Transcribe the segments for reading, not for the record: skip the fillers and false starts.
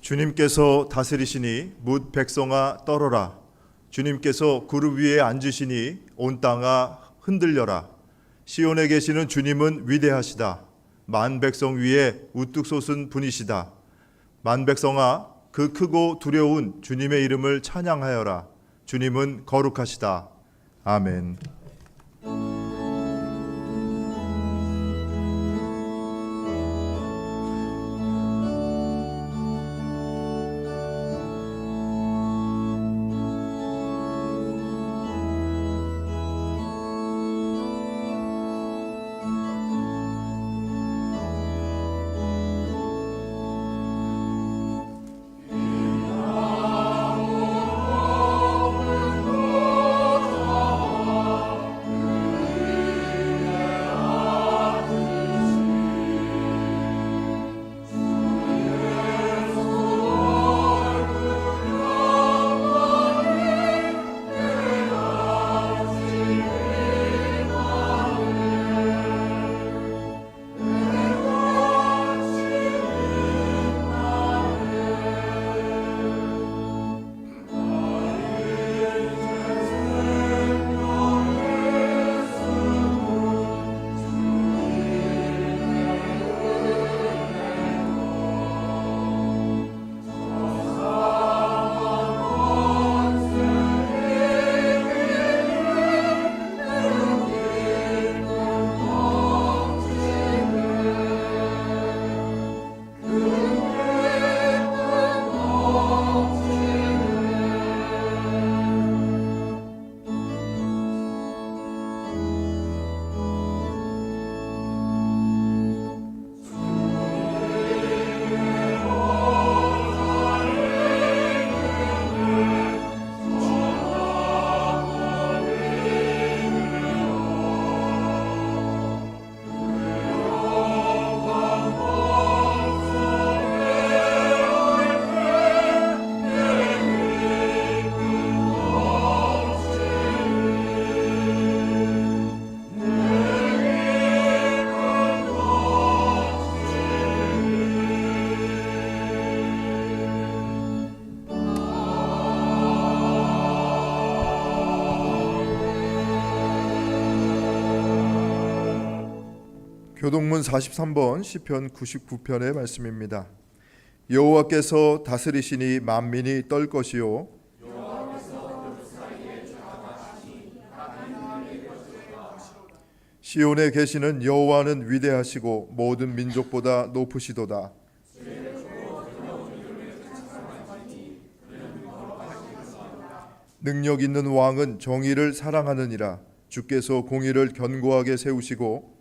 주님께서 다스리시니 뭇 백성아 떨어라. 주님께서 구름 위에 앉으시니 온 땅아 흔들려라. 시온에 계시는 주님은 위대하시다. 만 백성 위에 우뚝 솟은 분이시다. 만 백성아 그 크고 두려운 주님의 이름을 찬양하여라. 주님은 거룩하시다. 아멘. 교동문 43번 시편 99편의 말씀입니다. 여호와께서 다스리시니 만민이 떨 것이요 시온에 계시는 여호와는 위대하시고 모든 민족보다 높으시도다. 능력 있는 왕은 정의를 사랑하느니라. 주께서 공의를 견고하게 세우시고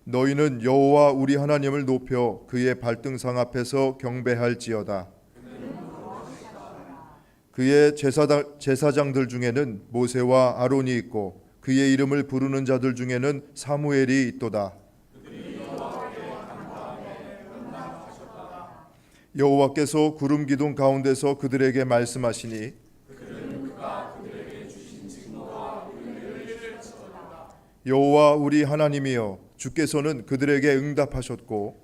너희는 여호와 우리 하나님을 높여 그의 발등상 앞에서 경배할지어다. 그의 제사장들 중에는 모세와 아론이 있고 그의 이름을 부르는 자들 중에는 사무엘이 있도다. 여호와께서 구름 기둥 가운데서 그들에게 말씀하시니 여호와 우리 하나님이여 주께서는 그들에게 응답하셨고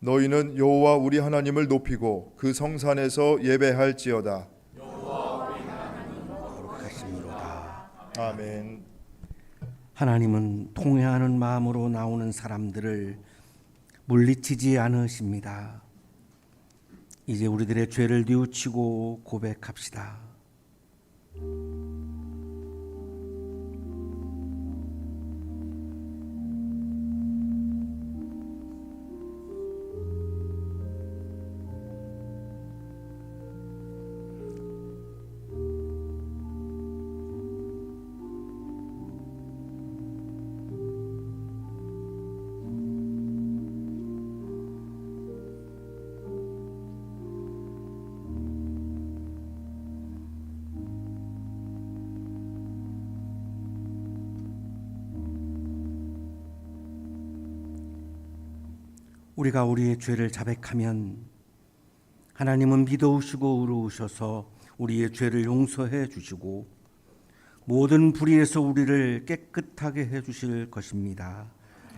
너희는 여호와 우리 하나님을 높이고 그 성산에서 예배할지어다. 거룩하시미로다. 아멘. 하나님은 통회하는 마음으로 나오는 사람들을 물리치지 않으십니다. 이제 우리들의 죄를 뉘우치고 고백합시다. 우리가 우리의 죄를 자백하면 하나님은 믿어오시고 의로우셔서 우리의 죄를 용서해 주시고 모든 불의에서 우리를 깨끗하게 해 주실 것입니다.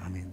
아멘.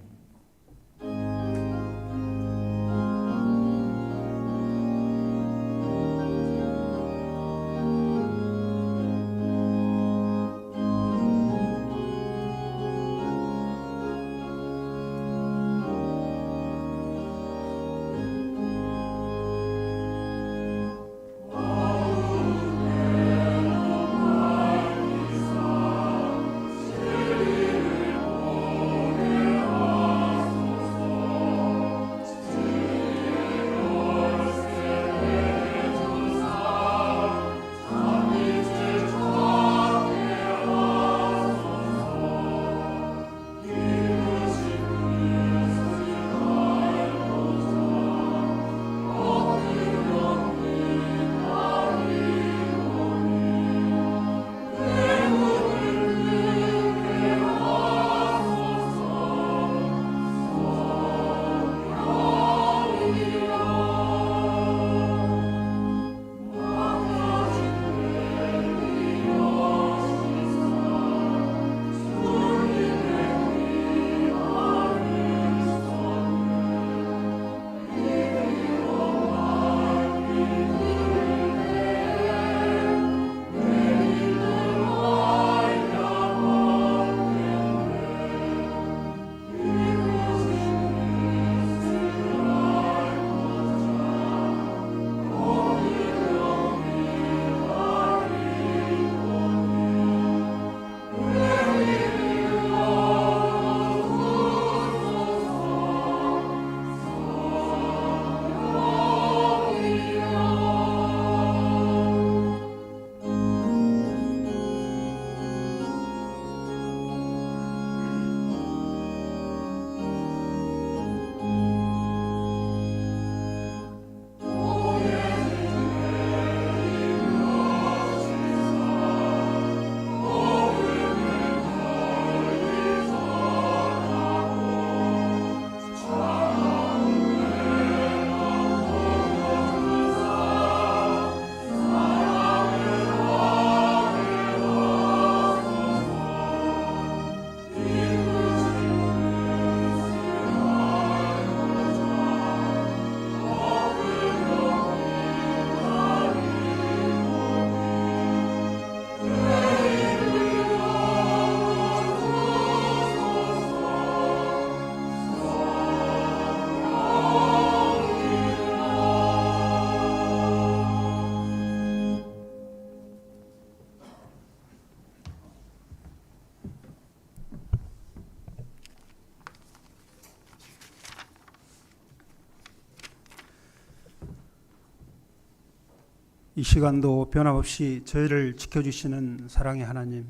이 시간도 변함없이 저희를 지켜주시는 사랑의 하나님,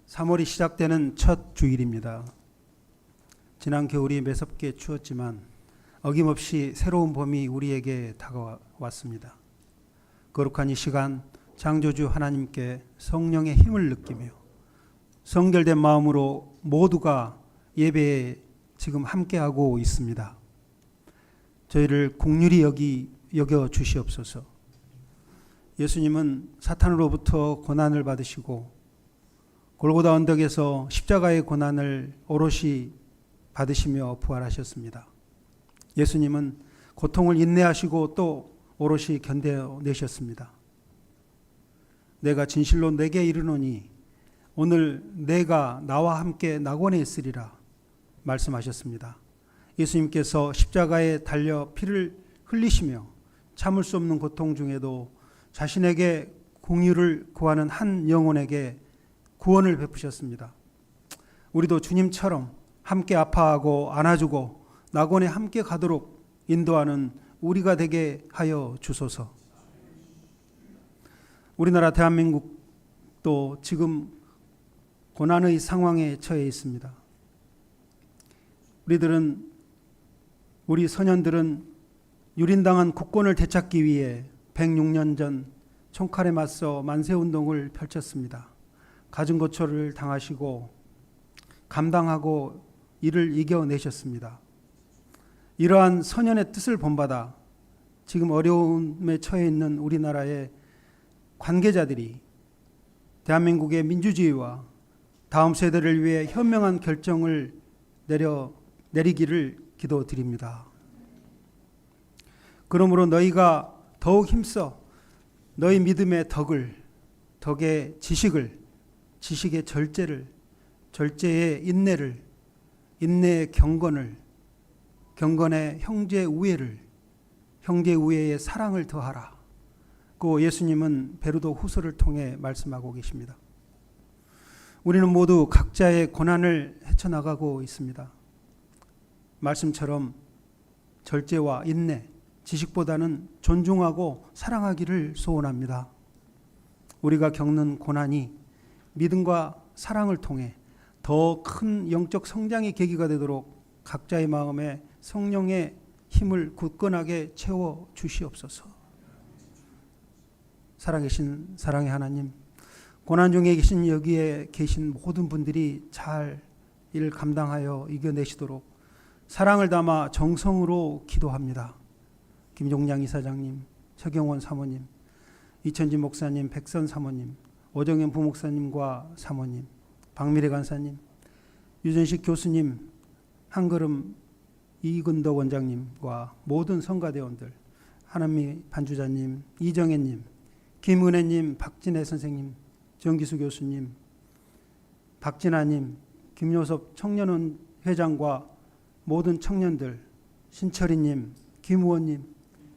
3월이 시작되는 첫 주일입니다. 지난 겨울이 매섭게 추웠지만 어김없이 새로운 봄이 우리에게 다가왔습니다. 거룩한 이 시간, 창조주 하나님께 성령의 힘을 느끼며 성결된 마음으로 모두가 예배에 지금 함께하고 있습니다. 저희를 긍휼히 여겨 주시옵소서. 예수님은 사탄으로부터 고난을 받으시고 골고다 언덕에서 십자가의 고난을 오롯이 받으시며 부활하셨습니다. 예수님은 고통을 인내하시고 또 오롯이 견뎌내셨습니다. 내가 진실로 내게 이르노니 오늘 내가 나와 함께 낙원에 있으리라 말씀하셨습니다. 예수님께서 십자가에 달려 피를 흘리시며 참을 수 없는 고통 중에도 자신에게 긍휼을 구하는 한 영혼에게 구원을 베푸셨습니다. 우리도 주님처럼 함께 아파하고 안아주고 낙원에 함께 가도록 인도하는 우리가 되게 하여 주소서. 우리나라 대한민국도 지금 고난의 상황에 처해 있습니다. 우리 소년들은 유린당한 국권을 되찾기 위해 106년 전 총칼에 맞서 만세운동을 펼쳤습니다. 가증고초를 당하시고 감당하고 이를 이겨내셨습니다. 이러한 선연의 뜻을 본받아 지금 어려움에 처해 있는 우리나라의 관계자들이 대한민국의 민주주의와 다음 세대를 위해 현명한 결정을 내리기를 기도드립니다. 그러므로 너희가 더욱 힘써 너희 믿음의 덕의 지식의 절제를, 절제의 인내를, 인내의 경건의 형제 우애를, 형제 우애의 사랑을 더하라. 그 예수님은 베르도 후서를 통해 말씀하고 계십니다. 우리는 모두 각자의 고난을 헤쳐나가고 있습니다. 말씀처럼 절제와 인내, 지식보다는 존중하고 사랑하기를 소원합니다. 우리가 겪는 고난이 믿음과 사랑을 통해 더 큰 영적 성장의 계기가 되도록 각자의 마음에 성령의 힘을 굳건하게 채워 주시옵소서. 살아계신 사랑의 하나님, 고난 중에 계신 여기에 계신 모든 분들이 잘 일 감당하여 이겨내시도록 사랑을 담아 정성으로 기도합니다. 김종량 이사장님, 최경원 사모님, 이천진 목사님, 백선 사모님, 오정현 부목사님과 사모님, 박미래 간사님, 유전식 교수님, 한걸음 이근덕 원장님과 모든 성가대원들, 하남미 반주자님, 이정혜님, 김은혜님, 박진혜 선생님, 정기수 교수님, 박진아님, 김요섭 청년원 회장과 모든 청년들, 신철이님, 김우원님,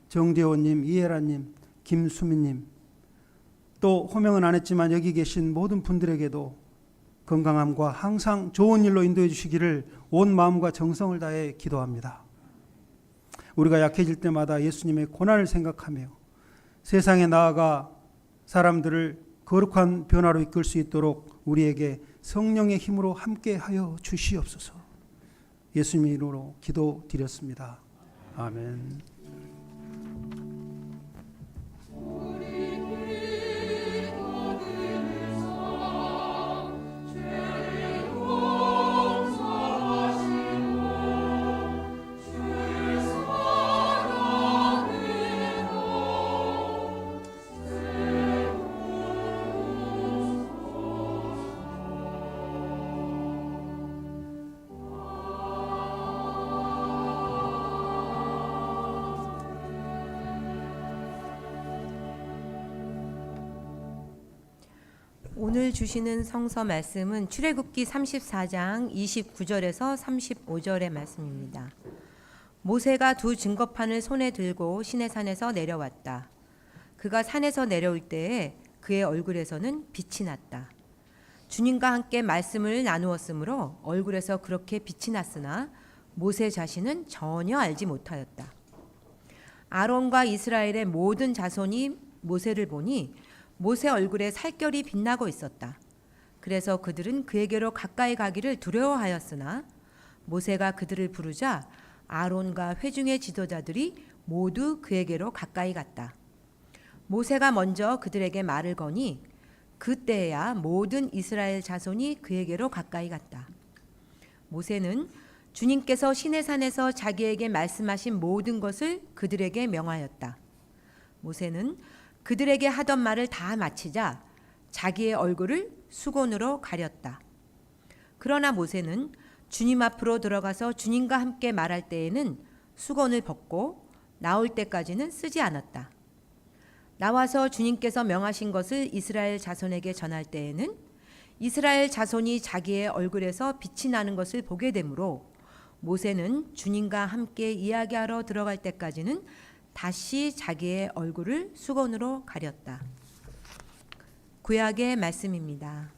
정재원님, 이혜라님, 김수민님, 또 호명은 안 했지만 여기 계신 모든 분들에게도 건강함과 항상 좋은 일로 인도해 주시기를 온 마음과 정성을 다해 기도합니다. 우리가 약해질 때마다 예수님의 고난을 생각하며 세상에 나아가 사람들을 거룩한 변화로 이끌 수 있도록 우리에게 성령의 힘으로 함께하여 주시옵소서. 예수님의 이름으로 기도드렸습니다. 아멘. 오늘 주시는 성서 말씀은 출애굽기 34장 29절에서 35절의 말씀입니다. 모세가 두 증거판을 손에 들고 시내산에서 내려왔다. 그가 산에서 내려올 때에 그의 얼굴에서는 빛이 났다. 주님과 함께 말씀을 나누었으므로 얼굴에서 그렇게 빛이 났으나 모세 자신은 전혀 알지 못하였다. 아론과 이스라엘의 모든 자손이 모세를 보니 모세 얼굴에 살결이 빛나고 있었다. 그래서 그들은 그에게로 가까이 가기를 두려워하였으나 모세가 그들을 부르자 아론과 회중의 지도자들이 모두 그에게로 가까이 갔다. 모세가 먼저 그들에게 말을 거니 그때야 모든 이스라엘 자손이 그에게로 가까이 갔다. 모세는 주님께서 시내산에서 자기에게 말씀하신 모든 것을 그들에게 명하였다. 모세는 그들에게 하던 말을 다 마치자 자기의 얼굴을 수건으로 가렸다. 그러나 모세는 주님 앞으로 들어가서 주님과 함께 말할 때에는 수건을 벗고 나올 때까지는 쓰지 않았다. 나와서 주님께서 명하신 것을 이스라엘 자손에게 전할 때에는 이스라엘 자손이 자기의 얼굴에서 빛이 나는 것을 보게 되므로 모세는 주님과 함께 이야기하러 들어갈 때까지는 다시 자기의 얼굴을 수건으로 가렸다. 구약의 말씀입니다.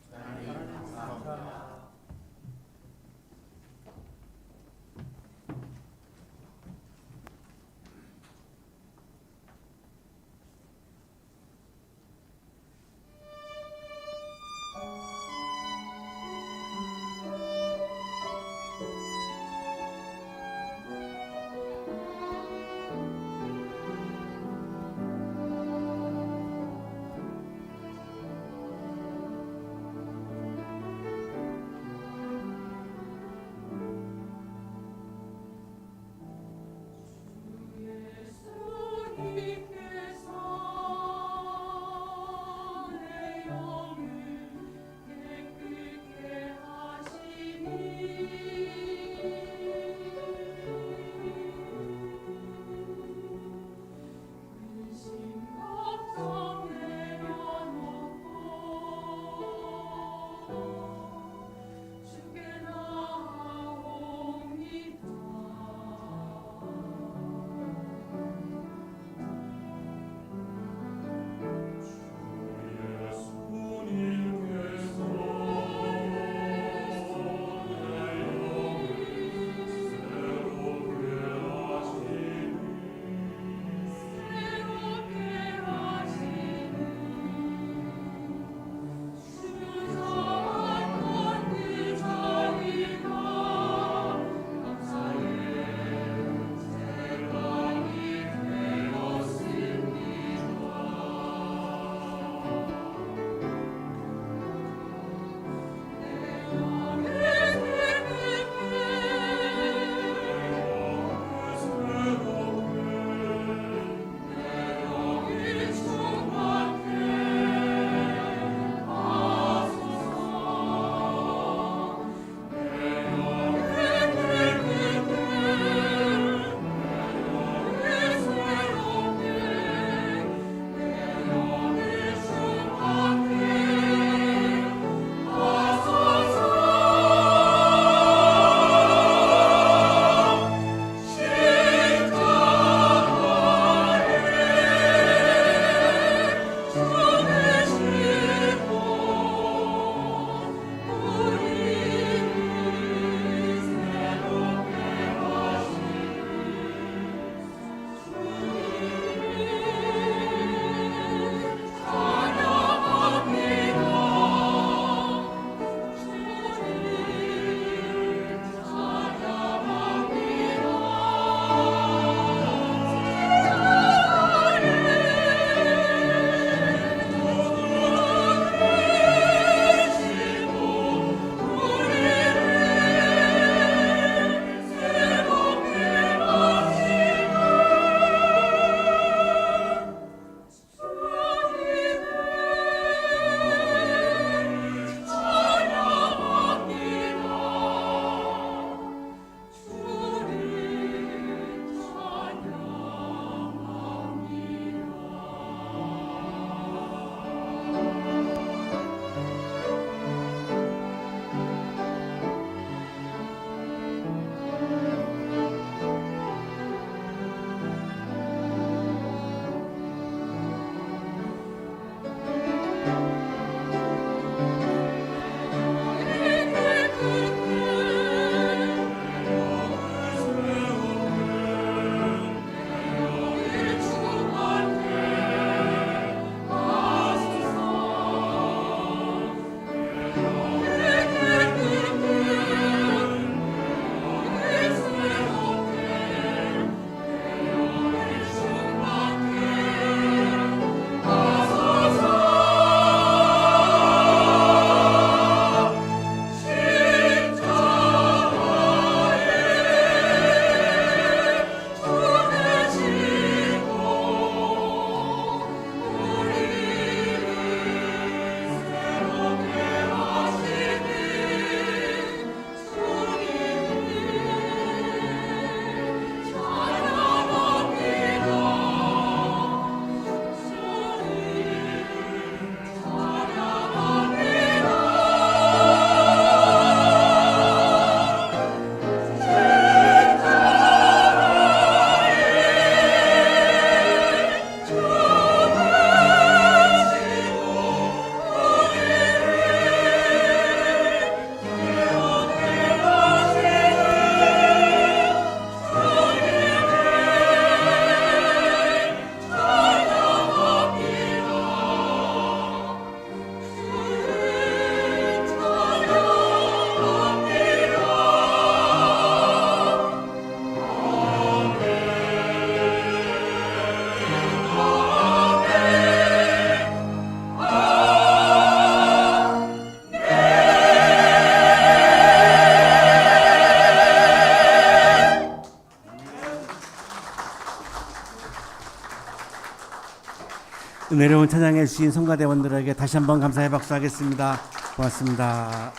은혜로운 찬양해 주신 성가대원들에게 다시 한번 감사의 박수하겠습니다. 고맙습니다.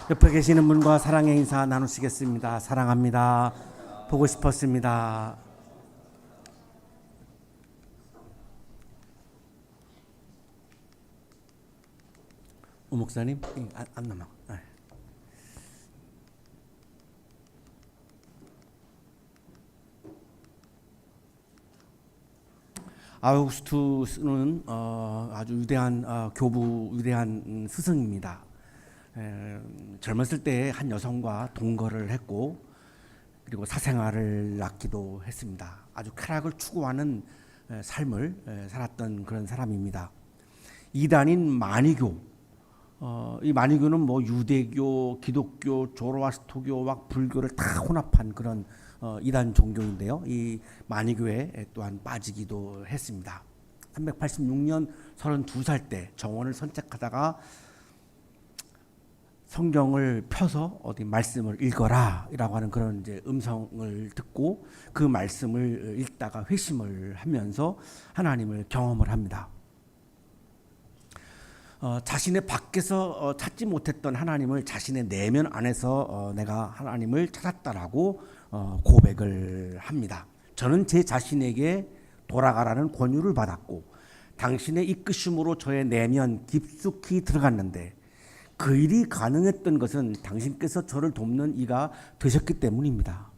옆에 계시는 분과 사랑의 인사 나누시겠습니다. 사랑합니다. 보고 싶었습니다. 오 목사님 안 남아. 아우구스투스는 아주 위대한 교부, 위대한 스승입니다. 젊었을 때 한 여성과 동거를 했고 그리고 사생활을 낳기도 했습니다. 아주 쾌락을 추구하는 삶을 살았던 그런 사람입니다. 이단인 마니교, 이 마니교는 뭐 유대교, 기독교, 조로아스토교와 불교를 다 혼합한 그런 이단 종교인데요. 이 마니교에 또한 빠지기도 했습니다. 386년 32살 때 정원을 선택하다가 성경을 펴서 어디 말씀을 읽어라라고 하는 그런 이제 음성을 듣고 그 말씀을 읽다가 회심을 하면서 하나님을 경험을 합니다. 자신의 밖에서 찾지 못했던 하나님을 자신의 내면 안에서 내가 하나님을 찾았다라고 고백을 합니다. 저는 제 자신에게 돌아가라는 권유를 받았고 당신의 이끄심으로 저의 내면 깊숙이 들어갔는데 그 일이 가능했던 것은 당신께서 저를 돕는 이가 되셨기 때문입니다.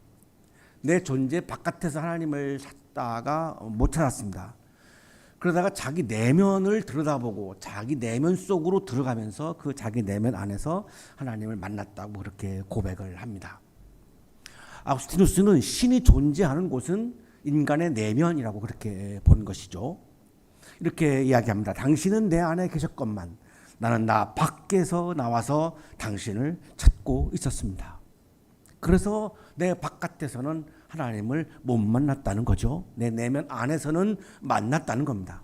내 존재 바깥에서 하나님을 찾다가 못 찾았습니다. 그러다가 자기 내면을 들여다보고 자기 내면 속으로 들어가면서 그 자기 내면 안에서 하나님을 만났다고 그렇게 고백을 합니다. 아우구스티누스는 신이 존재하는 곳은 인간의 내면이라고 그렇게 본 것이죠. 이렇게 이야기합니다. 당신은 내 안에 계셨건만 나는 나 밖에서 나와서 당신을 찾고 있었습니다. 그래서 내 바깥에서는 하나님을 못 만났다는 거죠. 내 내면 안에서는 만났다는 겁니다.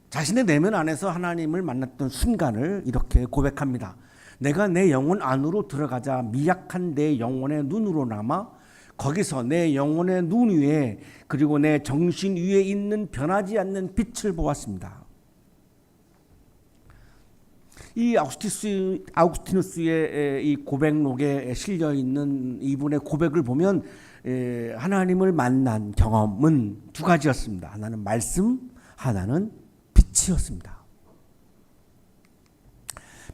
자신의 내면 안에서 하나님을 만났던 순간을 이렇게 고백합니다. 내가 내 영혼 안으로 들어가자 미약한 내 영혼의 눈으로나마 거기서 내 영혼의 눈 위에 그리고 내 정신 위에 있는 변하지 않는 빛을 보았습니다. 이 아우구스티누스의 이 고백록에 실려 있는 이분의 고백을 보면 하나님을 만난 경험은 두 가지였습니다. 하나는 말씀, 하나는 빛이었습니다.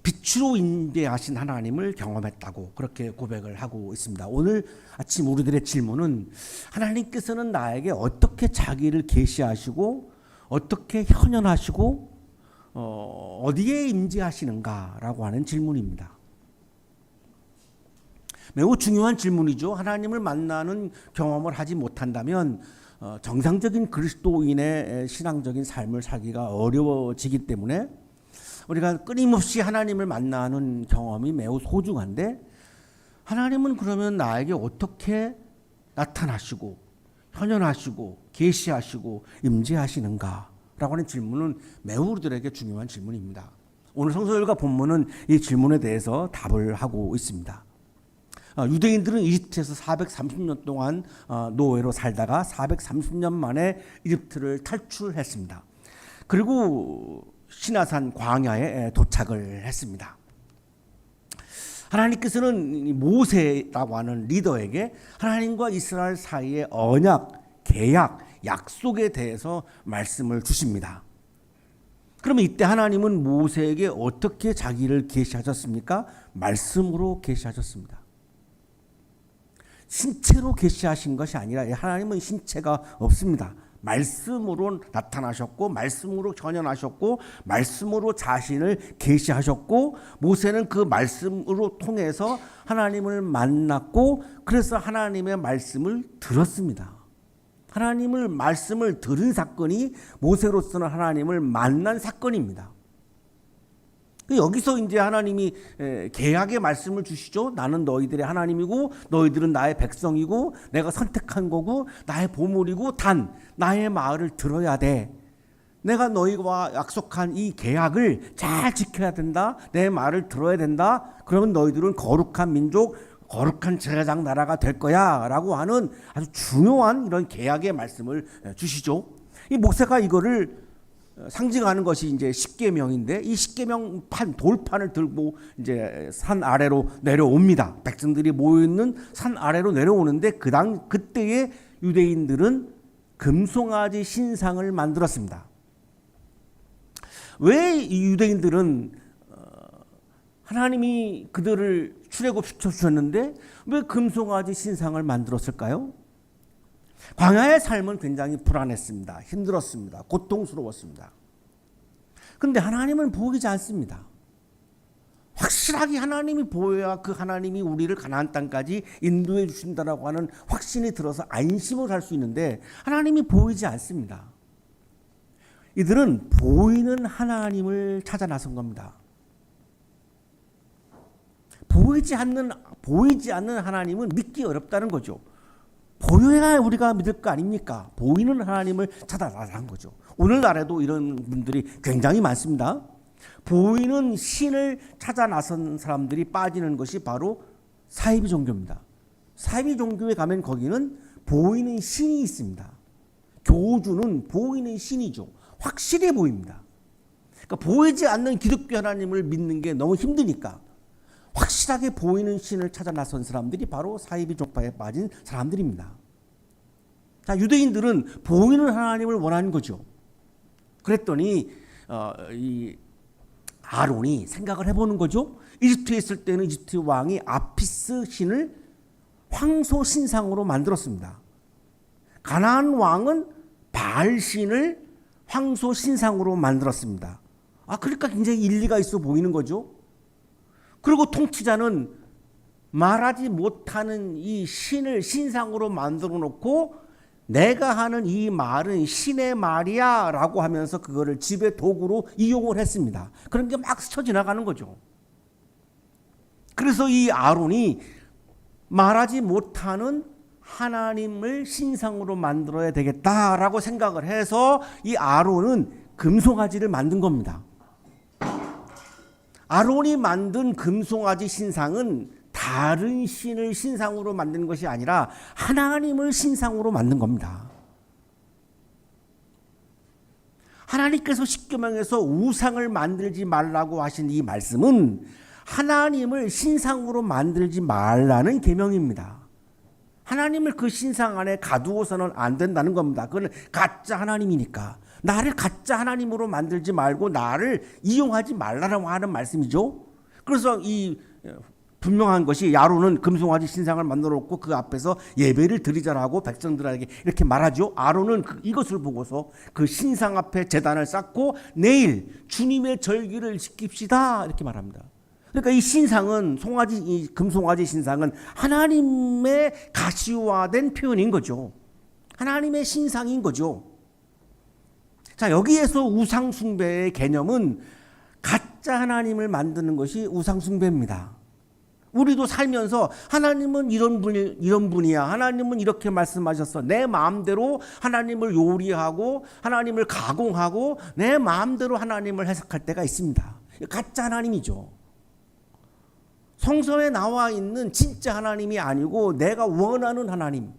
빛으로 임재하신 하나님을 경험했다고 그렇게 고백을 하고 있습니다. 오늘 아침 우리들의 질문은 하나님께서는 나에게 어떻게 자기를 계시하시고 어떻게 현현하시고 어디에 임재하시는가라고 하는 질문입니다. 매우 중요한 질문이죠. 하나님을 만나는 경험을 하지 못한다면 정상적인 그리스도인의 신앙적인 삶을 살기가 어려워지기 때문에 우리가 끊임없이 하나님을 만나는 경험이 매우 소중한데 하나님은 그러면 나에게 어떻게 나타나시고 현현하시고 계시하시고 임재하시는가? 라고 하는 질문은 매우 우리들에게 중요한 질문입니다. 오늘 성서열과 본문은 이 질문에 대해서 답을 하고 있습니다. 유대인들은 이집트에서 430년 동안 노예로 살다가 430년 만에 이집트를 탈출했습니다. 그리고 시나산 광야에 도착을 했습니다. 하나님께서는 모세라고 하는 리더에게 하나님과 이스라엘 사이의 언약, 계약, 약속에 대해서 말씀을 주십니다. 그러면 이때 하나님은 모세에게 어떻게 자기를 계시하셨습니까? 말씀으로 계시하셨습니다. 신체로 계시하신 것이 아니라 하나님은 신체가 없습니다. 말씀으로 나타나셨고 말씀으로 현현하셨고 말씀으로 자신을 계시하셨고 모세는 그 말씀으로 통해서 하나님을 만났고 그래서 하나님의 말씀을 들었습니다. 하나님을 말씀을 들은 사건이 모세로서는 하나님을 만난 사건입니다. 여기서 이제 하나님이 계약의 말씀을 주시죠. 나는 너희들의 하나님이고 너희들은 나의 백성이고 내가 선택한 거고 나의 보물이고 단 나의 말을 들어야 돼. 내가 너희와 약속한 이 계약을 잘 지켜야 된다. 내 말을 들어야 된다. 그러면 너희들은 거룩한 민족, 거룩한 제사장 나라가 될 거야 라고 하는 아주 중요한 이런 계약의 말씀을 주시죠. 이 모세가 이거를 상징하는 것이 이제 십계명인데 이 십계명 돌판을 들고 이제 산 아래로 내려옵니다. 백성들이 모여 있는 산 아래로 내려오는데 그때의 유대인들은 금송아지 신상을 만들었습니다. 왜 이 유대인들은 하나님이 그들을 출애굽시켜 주셨는데 왜 금송아지 신상을 만들었을까요? 광야의 삶은 굉장히 불안했습니다. 힘들었습니다. 고통스러웠습니다. 그런데 하나님은 보이지 않습니다. 확실하게 하나님이 보여야 그 하나님이 우리를 가나안 땅까지 인도해 주신다라고 하는 확신이 들어서 안심을 할 수 있는데 하나님이 보이지 않습니다. 이들은 보이는 하나님을 찾아 나선 겁니다. 보이지 않는 하나님은 믿기 어렵다는 거죠. 보여야 우리가 믿을 거 아닙니까? 보이는 하나님을 찾아 나선 거죠. 오늘날에도 이런 분들이 굉장히 많습니다. 보이는 신을 찾아 나선 사람들이 빠지는 것이 바로 사이비 종교입니다. 사이비 종교에 가면 거기는 보이는 신이 있습니다. 교주는 보이는 신이죠. 확실해 보입니다. 그러니까 보이지 않는 기독교 하나님을 믿는 게 너무 힘드니까 확실하게 보이는 신을 찾아 나선 사람들이 바로 사이비 종파에 빠진 사람들입니다. 자, 유대인들은 보이는 하나님을 원하는 거죠. 그랬더니 이 아론이 생각을 해보는 거죠. 이집트에 있을 때는 이집트 왕이 아피스 신을 황소 신상으로 만들었습니다. 가나안 왕은 바알 신을 황소 신상으로 만들었습니다. 그러니까 굉장히 일리가 있어 보이는 거죠. 그리고 통치자는 말하지 못하는 이 신을 신상으로 만들어 놓고 내가 하는 이 말은 신의 말이야 라고 하면서 그거를 집의 도구로 이용을 했습니다. 그런 게 막 스쳐 지나가는 거죠. 그래서 이 아론이 말하지 못하는 하나님을 신상으로 만들어야 되겠다라고 생각을 해서 이 아론은 금송아지를 만든 겁니다. 아론이 만든 금송아지 신상은 다른 신을 신상으로 만든 것이 아니라 하나님을 신상으로 만든 겁니다. 하나님께서 십계명에서 우상을 만들지 말라고 하신 이 말씀은 하나님을 신상으로 만들지 말라는 계명입니다. 하나님을 그 신상 안에 가두어서는 안 된다는 겁니다. 그건 가짜 하나님이니까. 나를 가짜 하나님으로 만들지 말고 나를 이용하지 말라고 하는 말씀이죠. 그래서 이 분명한 것이 아론은 금송아지 신상을 만들어 놓고 그 앞에서 예배를 드리자라고 백성들에게 이렇게 말하죠. 아론은 이것을 보고서 그 신상 앞에 제단을 쌓고 내일 주님의 절기를 지킵시다 이렇게 말합니다. 그러니까 이 신상은 이 금송아지 신상은 하나님의 가시화된 표현인 거죠. 하나님의 신상인 거죠. 자, 여기에서 우상 숭배의 개념은 가짜 하나님을 만드는 것이 우상 숭배입니다. 우리도 살면서 하나님은 이런 분이야. 하나님은 이렇게 말씀하셨어. 내 마음대로 하나님을 요리하고 하나님을 가공하고 내 마음대로 하나님을 해석할 때가 있습니다. 가짜 하나님이죠. 성서에 나와 있는 진짜 하나님이 아니고 내가 원하는 하나님,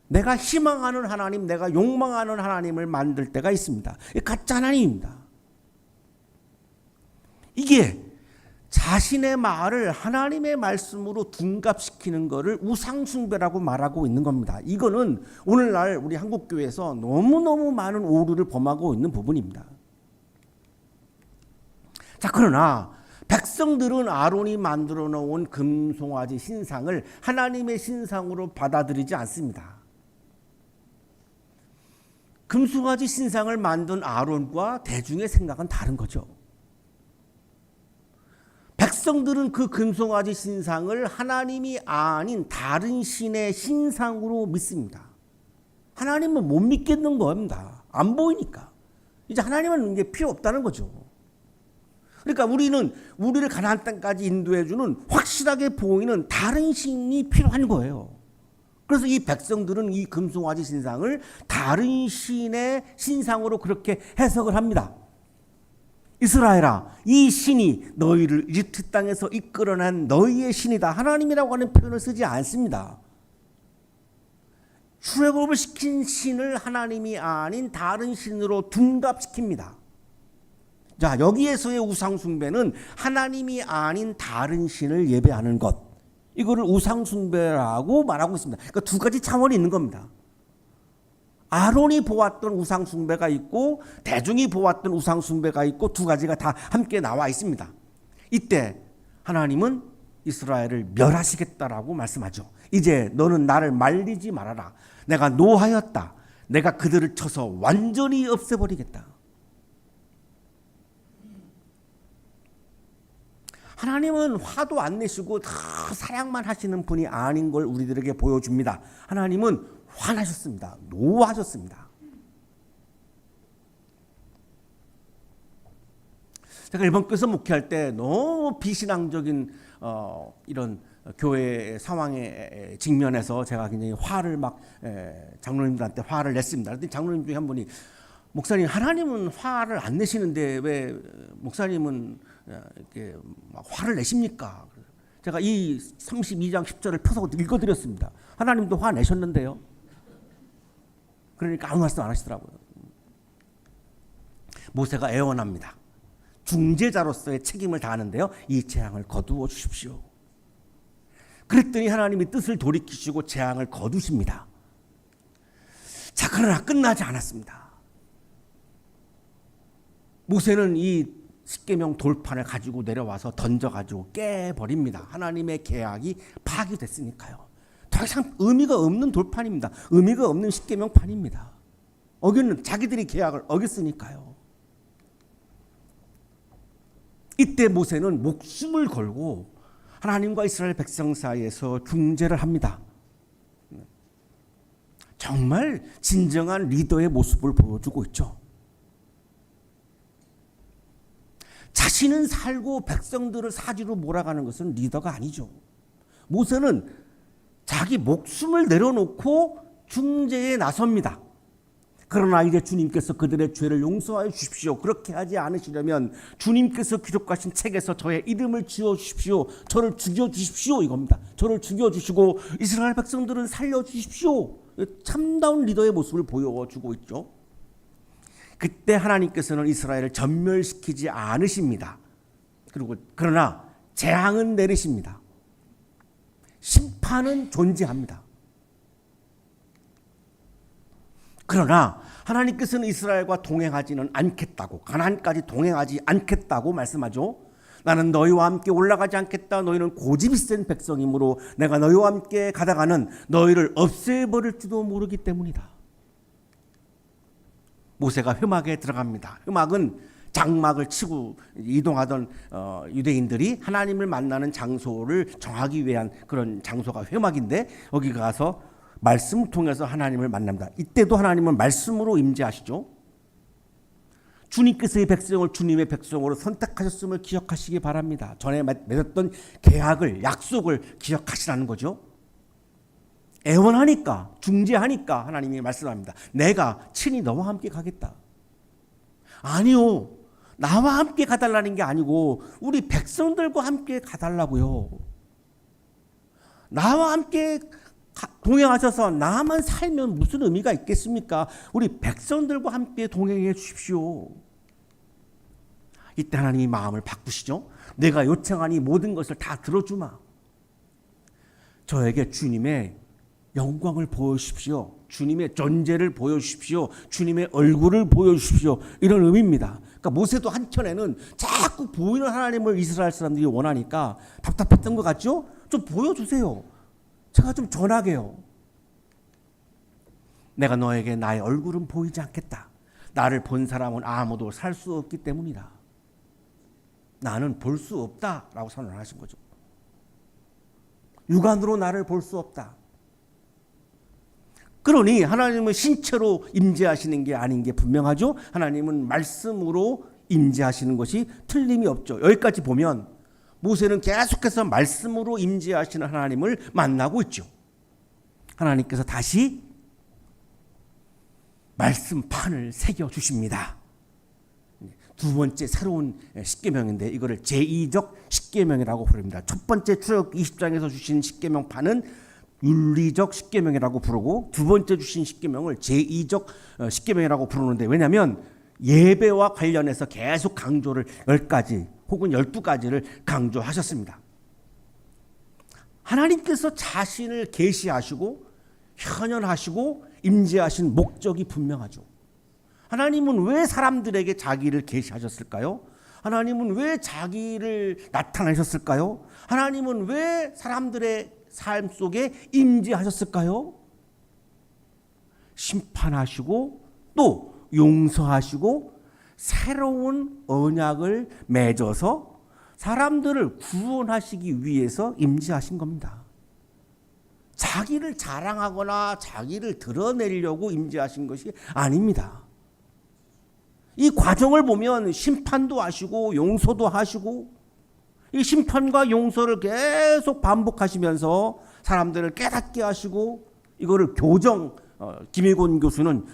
내가 희망하는 하나님, 내가 욕망하는 하나님을 만들 때가 있습니다. 가짜 하나님입니다. 이게 자신의 말을 하나님의 말씀으로 둔갑시키는 것을 우상숭배라고 말하고 있는 겁니다. 이거는 오늘날 우리 한국교회에서 너무너무 많은 오류를 범하고 있는 부분입니다. 자, 그러나 백성들은 아론이 만들어 놓은 금송아지 신상을 하나님의 신상으로 받아들이지 않습니다. 금송아지 신상을 만든 아론과 대중의 생각은 다른 거죠. 백성들은 그 금송아지 신상을 하나님이 아닌 다른 신의 신상으로 믿습니다. 하나님은 못 믿겠는 겁니다. 안 보이니까. 이제 하나님은 이게 필요 없다는 거죠. 그러니까 우리를 가나안 땅까지 인도해 주는 확실하게 보이는 다른 신이 필요한 거예요. 그래서 이 백성들은 이 금송아지 신상을 다른 신의 신상으로 그렇게 해석을 합니다. 이스라엘아, 이 신이 너희를 이집트 땅에서 이끌어낸 너희의 신이다. 하나님이라고 하는 표현을 쓰지 않습니다. 출애굽을 시킨 신을 하나님이 아닌 다른 신으로 둔갑시킵니다. 자, 여기에서의 우상 숭배는 하나님이 아닌 다른 신을 예배하는 것. 이거를 우상 숭배라고 말하고 있습니다. 그러니까 두 가지 차원이 있는 겁니다. 아론이 보았던 우상 숭배가 있고 대중이 보았던 우상 숭배가 있고 두 가지가 다 함께 나와 있습니다. 이때 하나님은 이스라엘을 멸하시겠다라고 말씀하죠. 이제 너는 나를 말리지 말아라. 내가 노하였다. 내가 그들을 쳐서 완전히 없애버리겠다. 하나님은 화도 안 내시고 다 사랑만 하시는 분이 아닌 걸 우리들에게 보여줍니다. 하나님은 화나셨습니다. 노하셨습니다. 제가 이번 교회에서 목회할 때 너무 비신앙적인 이런 교회 상황에 직면해서 제가 굉장히 화를 막 장로님들한테 화를 냈습니다. 그랬더니 장로님 중에 한 분이 목사님, 하나님은 화를 안 내시는데 왜 목사님은 이렇게 막 화를 내십니까? 제가 이 32장 10절을 펴서 읽어드렸습니다. 하나님도 화 내셨는데요. 그러니까 아무 말씀 안 하시더라고요. 모세가 애원합니다. 중재자로서의 책임을 다하는데요. 이 재앙을 거두어 주십시오. 그랬더니 하나님이 뜻을 돌이키시고 재앙을 거두십니다. 자, 그러나 끝나지 않았습니다. 모세는 이 십계명 돌판을 가지고 내려와서 던져가지고 깨버립니다. 하나님의 계약이 파기됐으니까요. 더 이상 의미가 없는 돌판입니다. 의미가 없는 십계명판입니다. 어기는 자기들이 계약을 어겼으니까요. 이때 모세는 목숨을 걸고 하나님과 이스라엘 백성 사이에서 중재를 합니다. 정말 진정한 리더의 모습을 보여주고 있죠. 자신은 살고 백성들을 사지로 몰아가는 것은 리더가 아니죠. 모세는 자기 목숨을 내려놓고 중재에 나섭니다. 그러나 이제 주님께서 그들의 죄를 용서하여 주십시오. 그렇게 하지 않으시려면 주님께서 기록하신 책에서 저의 이름을 지워주십시오. 저를 죽여주십시오. 이겁니다. 저를 죽여주시고 이스라엘 백성들은 살려주십시오. 참다운 리더의 모습을 보여주고 있죠. 그때 하나님께서는 이스라엘을 전멸시키지 않으십니다. 그러나 재앙은 내리십니다. 심판은 존재합니다. 그러나 하나님께서는 이스라엘과 동행하지는 않겠다고, 가나안까지 동행하지 않겠다고 말씀하죠. 나는 너희와 함께 올라가지 않겠다. 너희는 고집이 센 백성이므로 내가 너희와 함께 가다가는 너희를 없애버릴지도 모르기 때문이다. 모세가 회막에 들어갑니다. 회막은 장막을 치고 이동하던 유대인들이 하나님을 만나는 장소를 정하기 위한 그런 장소가 회막인데, 여기 가서 말씀을 통해서 하나님을 만납니다. 이때도 하나님은 말씀으로 임재하시죠. 주님께서 이 백성을 주님의 백성으로 선택하셨음을 기억하시기 바랍니다. 전에 맺었던 계약을, 약속을 기억하시라는 거죠. 애원하니까, 중재하니까 하나님이 말씀합니다. 내가 친히 너와 함께 가겠다. 아니요, 나와 함께 가달라는 게 아니고 우리 백성들과 함께 가달라고요. 나와 함께 동행하셔서 나만 살면 무슨 의미가 있겠습니까? 우리 백성들과 함께 동행해 주십시오. 이때 하나님이 마음을 바꾸시죠. 내가 요청하니 모든 것을 다 들어주마. 저에게 주님의 영광을 보여주십시오. 주님의 존재를 보여주십시오. 주님의 얼굴을 보여주십시오. 이런 의미입니다. 그러니까 모세도 한켠에는 자꾸 보이는 하나님을 이스라엘 사람들이 원하니까 답답했던 것 같죠? 좀 보여주세요. 제가 좀 전하게요. 내가 너에게 나의 얼굴은 보이지 않겠다. 나를 본 사람은 아무도 살 수 없기 때문이다. 나는 볼 수 없다라고 선언하신 거죠. 육안으로 나를 볼 수 없다. 그러니 하나님은 신체로 임재하시는 게 아닌 게 분명하죠. 하나님은 말씀으로 임재하시는 것이 틀림이 없죠. 여기까지 보면 모세는 계속해서 말씀으로 임재하시는 하나님을 만나고 있죠. 하나님께서 다시 말씀판을 새겨주십니다. 두 번째 새로운 십계명인데 이거를 제2적 십계명이라고 부릅니다. 첫 번째 출애굽기 20장에서 주신 십계명판은 윤리적 십계명이라고 부르고 두 번째 주신 십계명을 제2적 십계명이라고 부르는데, 왜냐하면 예배와 관련해서 계속 강조를 10가지 혹은 12가지를 강조하셨습니다. 하나님께서 자신을 계시하시고 현현하시고 임재하신 목적이 분명하죠. 하나님은 왜 사람들에게 자기를 계시하셨을까요? 하나님은 왜 자기를 나타내셨을까요? 하나님은 왜 사람들의 삶 속에 임재하셨을까요? 심판하시고 또 용서하시고 새로운 언약을 맺어서 사람들을 구원하시기 위해서 임재하신 겁니다. 자기를 자랑하거나 자기를 드러내려고 임재하신 것이 아닙니다. 이 과정을 보면 심판도 하시고 용서도 하시고, 이 심판과 용서를 계속 반복하시면서 사람들을 깨닫게 하시고, 이거를 김일곤 교수는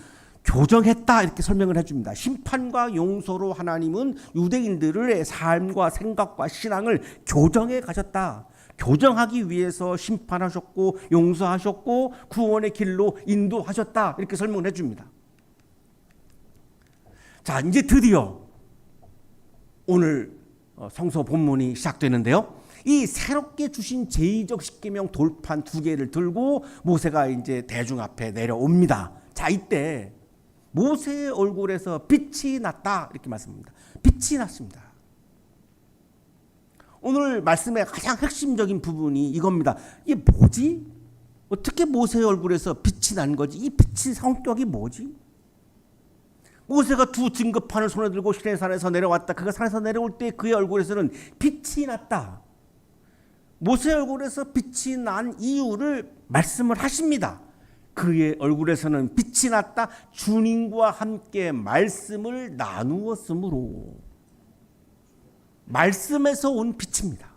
교정했다 이렇게 설명을 해줍니다. 심판과 용서로 하나님은 유대인들의 삶과 생각과 신앙을 교정해 가셨다. 교정하기 위해서 심판하셨고 용서하셨고 구원의 길로 인도하셨다 이렇게 설명을 해줍니다. 자, 이제 드디어 오늘 성서 본문이 시작되는데요. 이 새롭게 주신 제2적 십계명 돌판 2개를 들고 모세가 이제 대중 앞에 내려옵니다. 자, 이때 모세의 얼굴에서 빛이 났다 이렇게 말씀합니다. 빛이 났습니다. 오늘 말씀의 가장 핵심적인 부분이 이겁니다. 이게 뭐지? 어떻게 모세의 얼굴에서 빛이 난 거지? 이 빛의 성격이 뭐지? 모세가 두 증거판을 손에 들고 시내산에서 내려왔다. 그가 산에서 내려올 때 그의 얼굴에서는 빛이 났다. 모세의 얼굴에서 빛이 난 이유를 말씀을 하십니다. 그의 얼굴에서는 빛이 났다. 주님과 함께 말씀을 나누었으므로. 말씀에서 온 빛입니다.